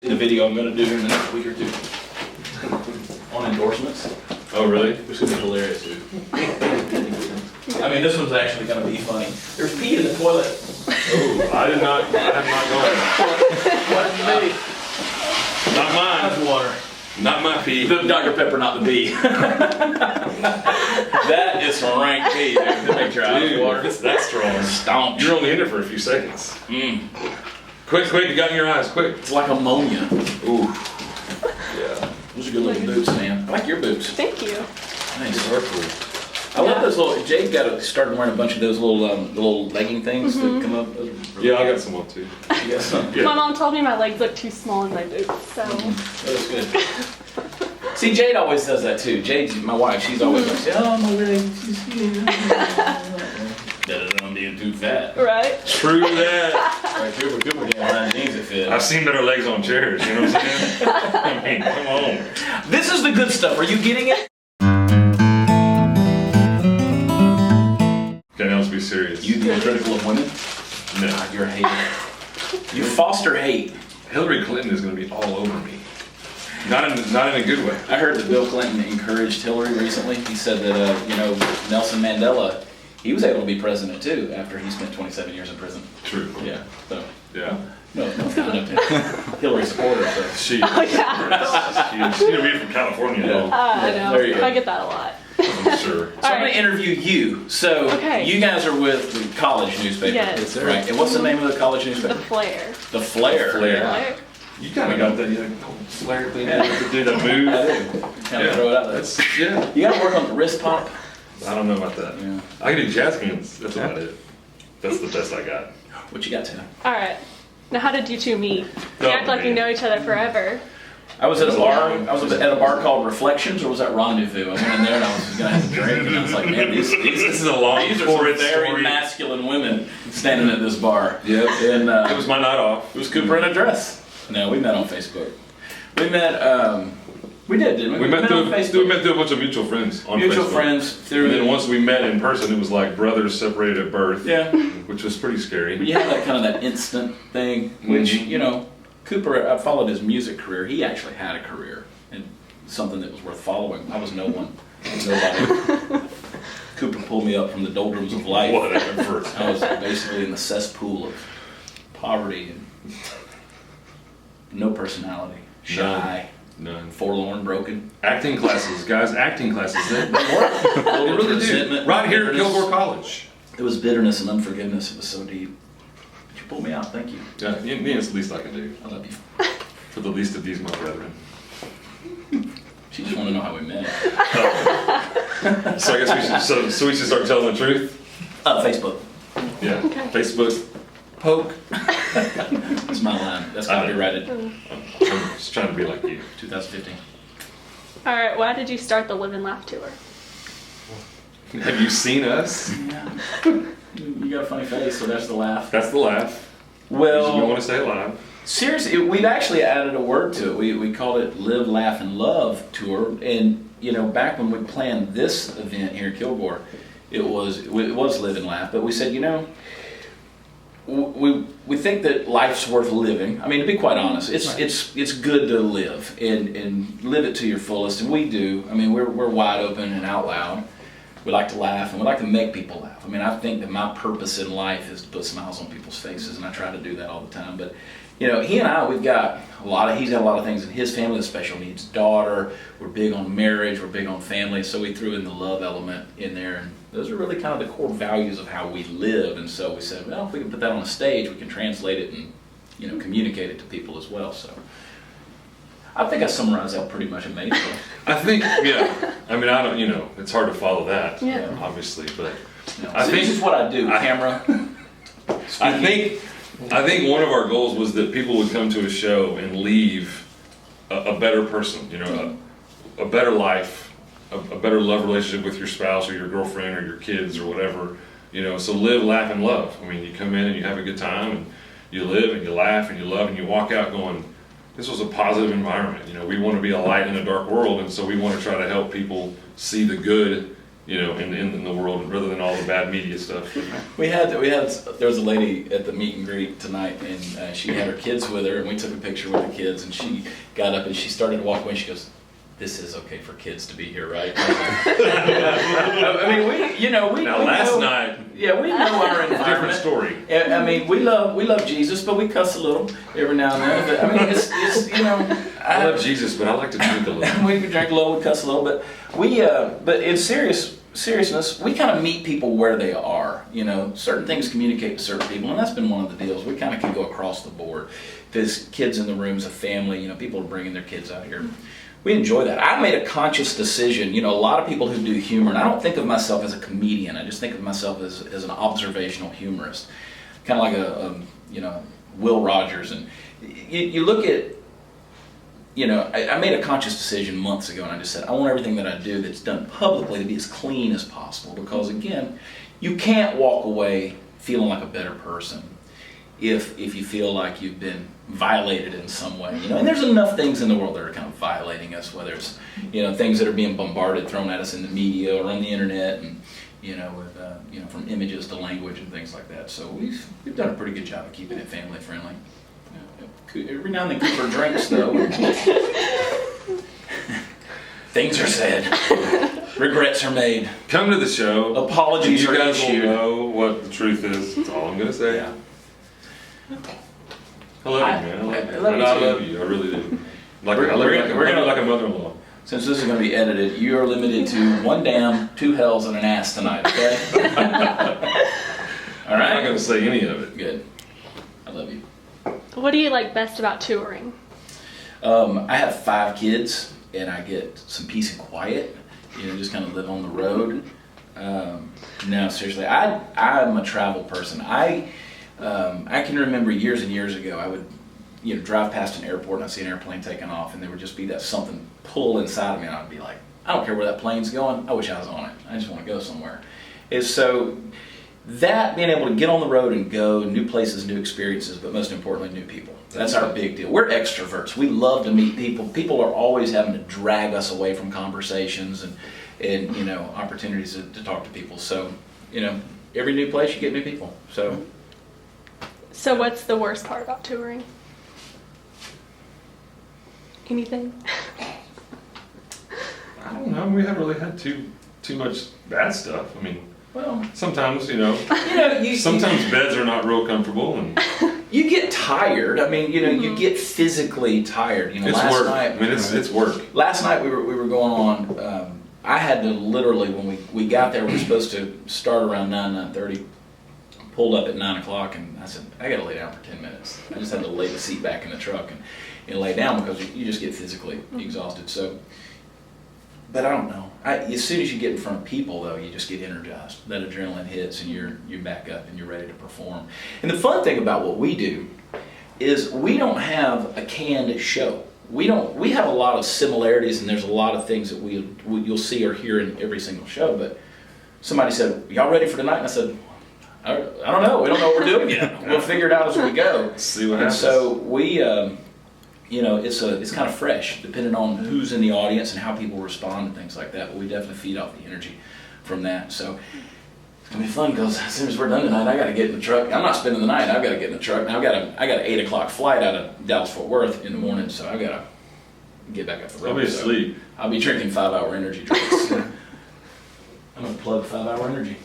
In a video I'm going to do here in the next week or two on endorsements. Oh, really? Which is hilarious, dude. I mean, this one's actually going to be funny. There's pee in the toilet. Oh, I have not gone. What? Me? Not mine. That's water. Not my pee. The Dr. Pepper, not the bee. That is some rank pee, dude. To make sure I have water. It's that strong. Stomp. You're only in there for a few seconds. Quick, you got in your eyes, quick. It's like ammonia. Ooh. Yeah. Those are good little boots, man. I like your boots. Thank you. Nice. I love those little. Jade started wearing a bunch of those little legging things that come up. Yeah, I got some up too. You got some? Yeah. My mom told me my legs look too small in my boots, so. That was good. See, Jade always does that too. Jade, my wife, she's always like, oh, my legs. I'm being too fat. Right? True that. Right, Cooper can't find jeans that fit. I've seen better legs on chairs, you know what I'm saying? I mean, come on. This is the good stuff. Are you getting it? Okay, now let's be serious. You being critical of women? No. God, you're a hater. You foster hate. Hillary Clinton is going to be all over me. Not in a good way. I heard that Bill Clinton encouraged Hillary recently. He said that, Nelson Mandela, he was able to be president too after he spent 27 years in prison. True. Yeah. So. Yeah. No comment. Hillary supporter. So. She. Oh, yeah. She's going to be from California. Yeah. I There you know. go. I get that a lot. I'm sure. So I'm going to interview you. So you guys are with the college newspaper. Yes. Right. And what's the name of the college newspaper? The flare. The Flare. Flare. You kind of got that flare thing to do that move. I do. Kind of throw it out there. Yeah. You got to work on the wrist pop. I don't know about that. Yeah. I can do jazz hands. That's about it. That's the best I got. What you got, Tina? All right. Now, how did you two meet? You Oh, act like you man. know each other forever. I was at a bar. I was at a bar called Reflections, or was that Rendezvous? I went in there and I was just gonna have a drink, and I was like, man, these This is a long, these are some torrid very story. masculine women standing at this bar. Yep. And It was my night off. it was Cooper in a dress. No, we met on Facebook. We met. We did, didn't we? We met on through Facebook. a bunch of mutual friends on Mutual Facebook. friends through. And then once we met in person, it was like brothers separated at birth. Yeah. Which was pretty scary. But you have that kind of that instant thing, which Cooper. I followed his music career. He actually had a career and something that was worth following. I was no one, nobody. Cooper pulled me up from the doldrums of life. Whatever. I was basically in the cesspool of poverty and no personality, shy, None. forlorn, broken. Acting classes, guys. Acting classes. They They really do. resentment, Right here at bitterness. Kilgore College. It was bitterness and unforgiveness. It was so deep. You pulled me out. Thank you. Yeah, me, it's the least I can do. I love you. For the least of these, my brethren. She just want to know how we met. So I guess we should start telling the truth. Facebook. Yeah. Okay. Facebook. Poke. That's my line. That's I know. copyrighted. I'm just trying to be like you. 2015. All right. Why did you start the Live and Laugh tour? Have you seen us? Yeah. You got a funny face, so that's the laugh. That's the laugh. We Well, want to stay alive. seriously, we've actually added a word to it. We called it Live, Laugh, and Love Tour. And, back when we planned this event here in Kilgore, it was Live and Laugh. But we said, we think that life's worth living. I mean, to be quite honest, it's good to live and live it to your fullest. And we do. I mean, we're wide open and out loud. We like to laugh, and we like to make people laugh. I mean, I think that my purpose in life is to put smiles on people's faces, and I try to do that all the time. But, he and I, he's got a lot of things in his family, a special needs daughter. We're big on marriage, we're big on family, so we threw in the love element in there, and those are really kind of the core values of how we live. And so we said, well, if we can put that on a stage, we can translate it and, communicate it to people as well. So I think I summarized that pretty much amazingly. I think, yeah. I mean, I don't, it's hard to follow that, Yeah. Obviously, but I think this is what I do, camera. I think one of our goals was that people would come to a show and leave a better person, a better life, a better love relationship with your spouse or your girlfriend or your kids or whatever, so live, laugh, and love. I mean, you come in and you have a good time and you live and you laugh and you love and you walk out going, this was a positive environment. We want to be a light in a dark world, and so we want to try to help people see the good in the world rather than all the bad media stuff. There was a lady at the meet and greet tonight, and she had her kids with her, and we took a picture with the kids, and she got up and she started to walk away, and she goes, "This is okay for kids to be here, right?" I mean, last night. Yeah, we know our environment. Different story. I mean, we love Jesus, but we cuss a little every now and then. But I mean, it's I love Jesus, but I like to drink a little. We drink a little, we cuss a little, but but in seriousness, we kind of meet people where they are. Certain things communicate to certain people, and that's been one of the deals. We kind of can go across the board. If there's kids in the rooms, a family, people are bringing their kids out here. We enjoy that. I made a conscious decision. A lot of people who do humor, and I don't think of myself as a comedian. I just think of myself as an observational humorist, kind of like a Will Rogers. And you look at, I made a conscious decision months ago, and I just said I want everything that I do that's done publicly to be as clean as possible, because again, you can't walk away feeling like a better person if you feel like you've been violated in some way, and there's enough things in the world that are kind of violating us, whether it's things that are being bombarded, thrown at us in the media or on the internet, and with from images to language and things like that. So we've done a pretty good job of keeping it family friendly. Every now and then Cooper drinks though. Things are said, regrets are made, Come to the show. apologies You are guys will issued. know what the truth is. That's all I'm gonna say. Yeah. I love you, man. I I love you love too. you. I really do. We're gonna- Like a mother-in-law. Since this is going to be edited, you are limited to 1 dam, 2 hells, and an ass tonight, okay? All I'm not right? gonna say any of it. Good. I love you. What do you like best about touring? I have 5 kids, and I get some peace and quiet, just kind of live on the road. No, seriously, I'm a travel person. I can remember years and years ago, I would drive past an airport and I'd see an airplane taking off, and there would just be that something pull inside of me, and I'd be like, I don't care where that plane's going, I wish I was on it. I just want to go somewhere. And so that being able to get on the road and go, new places, new experiences, but most importantly, new people. That's our big deal. We're extroverts. We love to meet people. People are always having to drag us away from conversations and opportunities to talk to people. So, every new place you get new people. So what's the worst part about touring? Anything? I don't know. We haven't really had too much bad stuff. I mean, Well, sometimes sometimes beds are not real comfortable, and you get tired. I mean, you get physically tired. it's last work. night. I mean, it's work. Last night we were going on. I had to literally, when we got there, we were supposed to start around 9:30. Pulled up at 9 o'clock, and I said, I got to lay down for 10 minutes. I just had to lay the seat back in the truck and lay down, because you just get physically exhausted. So, but I don't know. As soon as you get in front of people, though, you just get energized. That adrenaline hits, and you're back up and you're ready to perform. And the fun thing about what we do is we don't have a canned show. We have a lot of similarities, and there's a lot of things that you'll see or hear in every single show. But somebody said, "Y'all ready for tonight?" And I said, I don't know. We don't know what we're doing yet. We'll figure it out as we go. See what And happens. so we, it's kind of fresh, depending on who's in the audience and how people respond and things like that. But we definitely feed off the energy from that. So it's gonna be fun, because as soon as we're done tonight, I got to get in the truck. I'm not spending the night. I've got to get in the truck. Now I got an 8 o'clock flight out of Dallas-Fort Worth in the morning, so I've got to get back up the road. I'll be So asleep. I'll be drinking 5-hour energy drinks. I'm gonna plug 5-hour energy.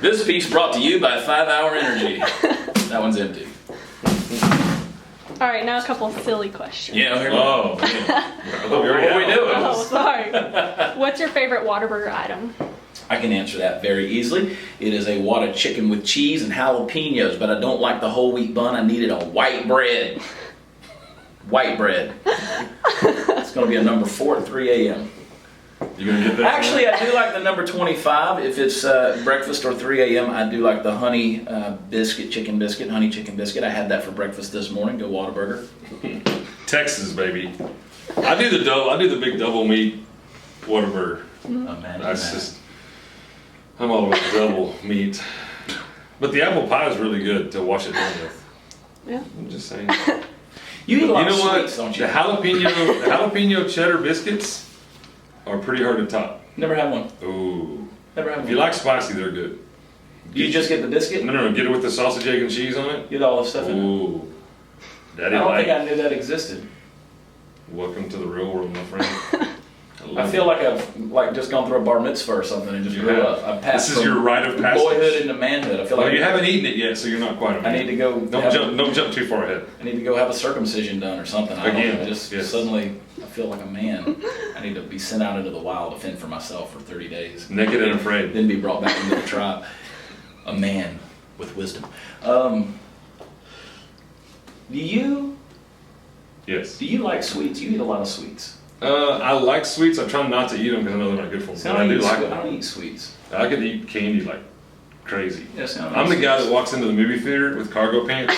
This piece brought to you by 5-hour energy. That one's empty. All right, now a couple of silly questions. Yeah, here we go. Oh, man. I thought we already What are we had doing? all Oh, those. sorry. What's your favorite Whataburger item? I can answer that very easily. It is a wad of chicken with cheese and jalapenos, but I don't like the whole wheat bun. I needed a white bread. White bread. It's going to be a number 4 at 3 a.m. You gonna get that? Actually, I do like the number 25. If it's breakfast or 3 a.m., I do like the honey chicken biscuit. I had that for breakfast this morning. Go Whataburger. Texas, baby. I do the big double meat Whataburger. Imagine That's that. just, I'm all about double meat. But the apple pie is really good to wash it down with. Yeah. I'm just saying. You eat a lot You know of what? sweets, don't you? The jalapeno cheddar biscuits, are pretty hard to top. Never had one. Ooh. Never had If one. you like spicy, they're good. You just get the biscuit? No, get it with the sausage, egg, and cheese on it. Get all the stuff in it. Ooh. I Daddy don't like. think I knew that existed. Welcome to the real world, my friend. I feel like I've just gone through a bar mitzvah or something and just You grew have. up. I passed This is from your rite of passage. boyhood into manhood. I feel Well, like you haven't eaten it yet, so you're not quite a man. I need to go. Don't jump too far ahead. I need to go have a circumcision done or something. I don't Again, know, just yes. suddenly I feel like a man. I need to be sent out into the wild to fend for myself for 30 days. Naked and afraid. Then be brought back into the tribe. A man with wisdom. Yes. Do you like sweets? You eat a lot of sweets. I like sweets. I try not to eat them because I know they're not good for me. See, But I do like I them. don't eat sweets. I could eat candy like crazy. Yes, I don't I'm eat the guy sweets. that walks into the movie theater with cargo pants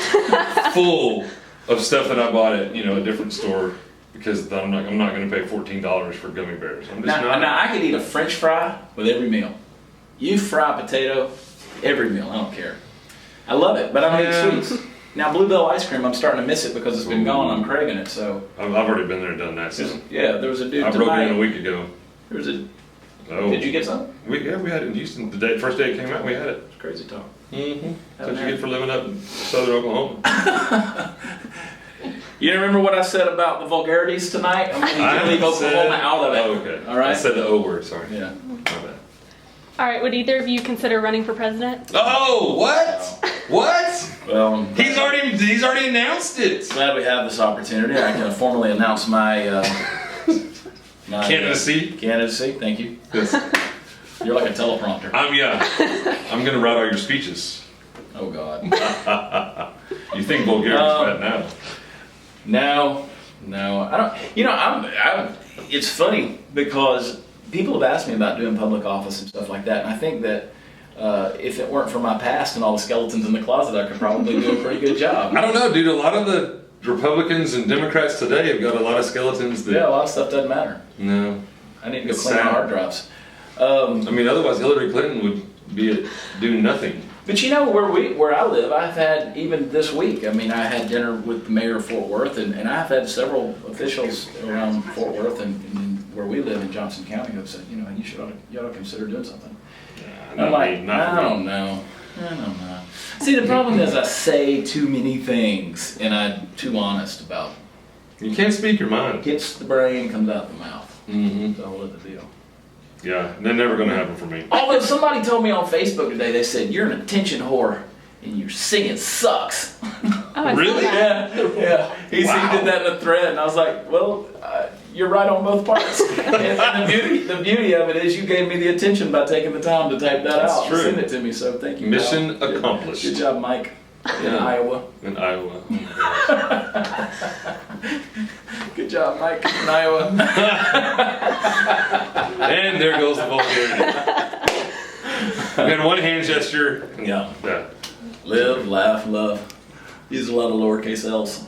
full of stuff that I bought at a different store because I'm not going to pay $14 for gummy bears. I'm just not. Now I could eat a French fry with every meal. You fry potato every meal. I don't care. I love it, but I don't eat sweets. Now Bluebell ice cream, I'm starting to miss it because it's been gone. I'm craving it. So I've already been there and done that. So yeah, there was a dude I broke tonight. in a week ago. There was a. Oh. Did you get some? We had it in Houston. First day it came out, we had it. It's crazy talk. Mm-hmm. That's what you get for living up in southern Oklahoma. You remember what I said about the vulgarities tonight? I'm going to leave Oklahoma out of it. Oh, okay. All right. I said the O word. Sorry. Yeah. My bad. All right, would either of you consider running for president? Oh, what? What? Well, He's already announced it. glad we have this opportunity. I can formally announce my Candidacy. Candidacy. Thank you. Yes. You're like a teleprompter. I'm gonna write all your speeches. Oh God. You think Bulgarian's bad now? No, I don't. I'm. It's funny because people have asked me about doing public office and stuff like that, and I think that if it weren't for my past and all the skeletons in the closet, I could probably do a pretty good job. I don't know, dude. A lot of the Republicans and Democrats today have got a lot of skeletons that. Yeah, a lot of stuff doesn't matter. No. I need to go It's clean my sad. hard drives. I mean, otherwise Hillary Clinton would be doing nothing. But you know where I live, I've had even this week. I mean, I had dinner with the mayor of Fort Worth, and I've had several officials around Fort Worth and where we live in Johnson County who have said, you ought to consider doing something. I'm like, I don't know. See, the problem is I say too many things, and I'm too honest about. You can't speak your mind. Hits the brain, comes out the mouth. Mm-hmm. That's a whole other deal. Yeah, they're never gonna happen for me. Although somebody told me on Facebook today, they said, you're an attention whore, and your singing sucks. Oh, I saw Really? that. Yeah. He Wow. did that in a thread, and I was like, well, you're right on both parts. and the beauty of it is you gave me the attention by taking the time to type that That's out true. and send it to me, so thank you. Mission pal. accomplished. Good job, Mike, in Yeah. Iowa. In Iowa. Oh, Good job, Mike, in Iowa. and there goes the vulgarity. We had one hand gesture. Yeah. Yeah. Live, laugh, love. Use a lot of lowercase L's.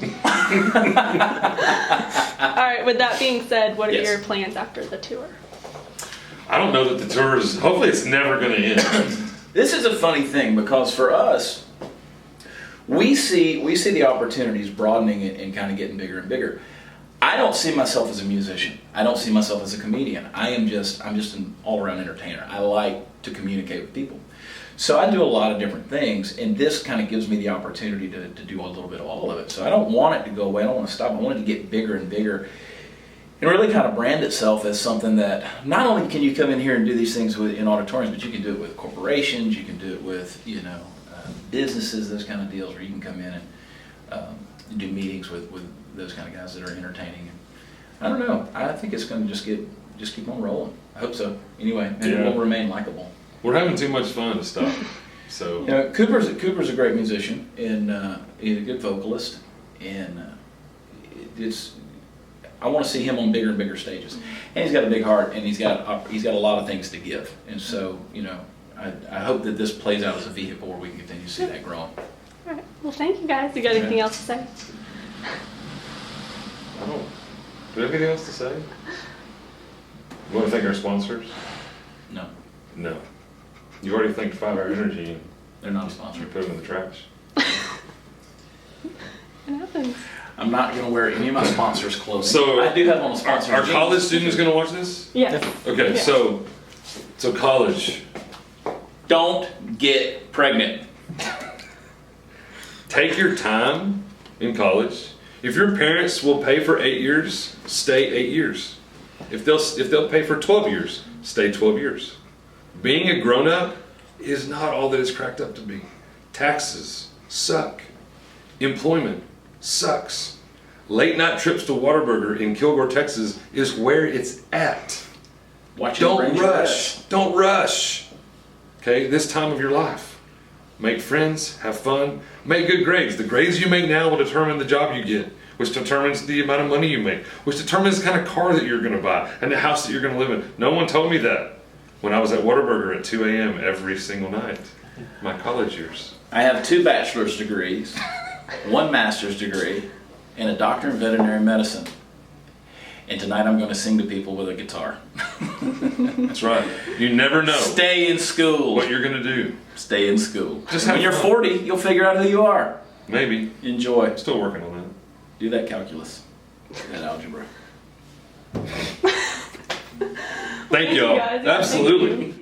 All right, with that being said, what are Yes. your plans after the tour? I don't know that the tour is. Hopefully, it's never going to end. This is a funny thing because for us, we see the opportunities broadening and kind of getting bigger and bigger. I don't see myself as a musician. I don't see myself as a comedian. I'm just an all-around entertainer. I like to communicate with people. So I do a lot of different things, and this kind of gives me the opportunity to do a little bit of all of it. So I don't want it to go away. I don't want to stop. I want it to get bigger and bigger and really kind of brand itself as something that not only can you come in here and do these things in auditoriums, but you can do it with corporations, you can do it with, businesses, those kind of deals where you can come in and do meetings with those kind of guys that are entertaining. I don't know. I think it's going to just keep on rolling. I hope so. Anyway, and it Yeah. will remain likable. We're having too much fun to stop. So. Cooper's a great musician and he's a good vocalist, and I want to see him on bigger and bigger stages. And he's got a big heart, and he's got a lot of things to give. And so, I hope that this plays out as a vehicle where we can continue to see that growing. All right, well, thank you guys. You got anything else to say? I don't. Do you have anything else to say? You want to thank our sponsors? No, No. You already thanked 5 Hour Energy and they're not a you sponsor. put them in the trash. It happens. I'm not going to wear any of my sponsors' clothing. So, I do have on a sponsor. Are college students going to watch this? Yes. Okay, Yeah. so college. Don't get pregnant. Take your time in college. If your parents will pay for 8 years, stay 8 years. If they'll pay for 12 years, stay 12 years. Being a grown-up is not all that it's cracked up to be. Taxes suck. Employment sucks. Late night trips to Whataburger in Kilgore, Texas is where it's at. Don't rush. Don't rush. Okay, this time of your life. Make friends, have fun, make good grades. The grades you make now will determine the job you get, which determines the amount of money you make, which determines the kind of car that you're going to buy and the house that you're going to live in. No one told me that when I was at Whataburger at 2 a.m. every single night. My college years. I have 2 bachelor's degrees, 1 master's degree, and a doctorate in veterinary medicine. And tonight I'm going to sing to people with a guitar. That's right. You never know Stay in school. what you're going to do. Stay in school. Just when have you're fun. 40, you'll figure out who you are. Maybe. Enjoy. Still working on that. Do that calculus. That algebra. Thank y'all. guys. Thank Absolutely. you.